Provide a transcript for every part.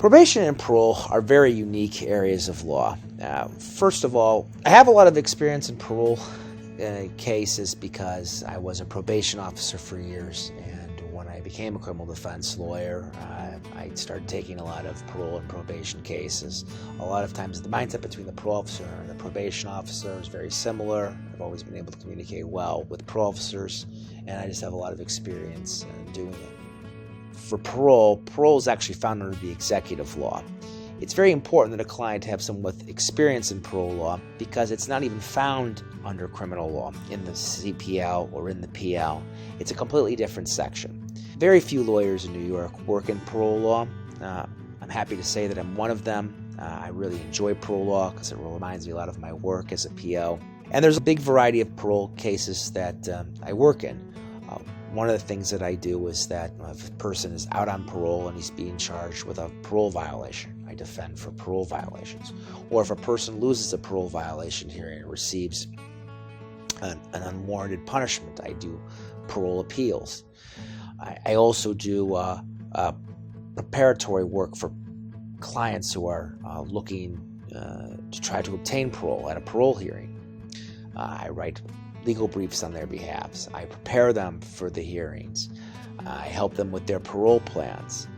Probation and parole are very unique areas of law. First of all, I have a lot of experience in parole cases because I was a probation officer for years, and when I became a criminal defense lawyer, I started taking a lot of parole and probation cases. A lot of times the mindset between the parole officer and the probation officer is very similar. I've always been able to communicate well with parole officers, and I just have a lot of experience doing it. For parole is actually found under the executive law. It's very important that a client have someone with experience in parole law because it's not even found under criminal law in the CPL or in the PL. It's a completely different section. Very few lawyers in New York work in parole law. I'm happy to say that I'm one of them. I really enjoy parole law because it reminds me a lot of my work as a PO. And there's a big variety of parole cases that I work in. One of the things that I do is that if a person is out on parole and he's being charged with a parole violation, I defend for parole violations. Or if a person loses a parole violation hearing and receives an unwarranted punishment, I do parole appeals. I also do preparatory work for clients who are looking to try to obtain parole at a parole hearing. I write legal briefs on their behalf. I prepare them for the hearings. I help them with their parole plans.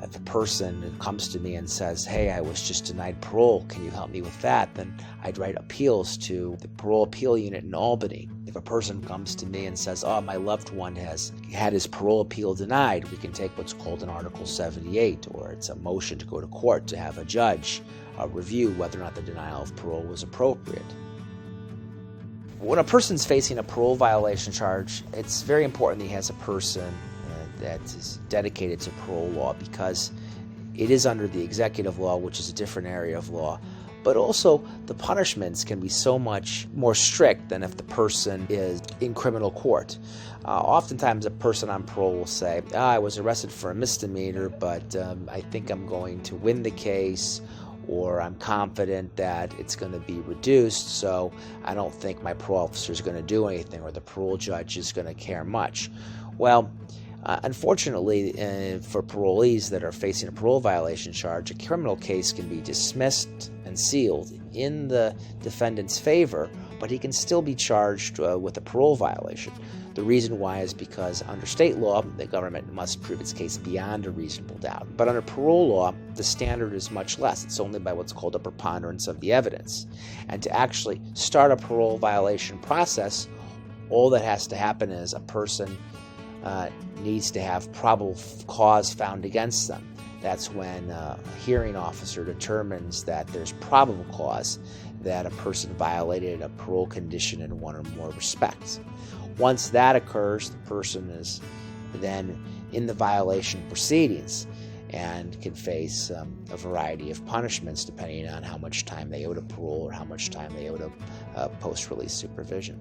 If a person comes to me and says, "Hey, I was just denied parole, can you help me with that?" then I'd write appeals to the parole appeal unit in Albany. If a person comes to me and says, "Oh, my loved one has had his parole appeal denied," we can take what's called an Article 78, or it's a motion to go to court to have a judge review whether or not the denial of parole was appropriate. When a person's facing a parole violation charge, it's very important that he has a person that is dedicated to parole law because it is under the executive law, which is a different area of law. But also, the punishments can be so much more strict than if the person is in criminal court. Oftentimes, a person on parole will say, "I was arrested for a misdemeanor, but I think I'm going to win the case," or "I'm confident that it's going to be reduced, so I don't think my parole officer is going to do anything, or the parole judge is going to care much." Well, unfortunately, for parolees that are facing a parole violation charge, a criminal case can be dismissed and sealed in the defendant's favor, but he can still be charged with a parole violation. The reason why is because under state law, the government must prove its case beyond a reasonable doubt. But under parole law, the standard is much less. It's only by what's called a preponderance of the evidence. And to actually start a parole violation process, all that has to happen is a person needs to have probable cause found against them. That's when a hearing officer determines that there's probable cause that a person violated a parole condition in one or more respects. Once that occurs, the person is then in the violation proceedings and can face a variety of punishments depending on how much time they owe to parole or how much time they owe to post-release supervision.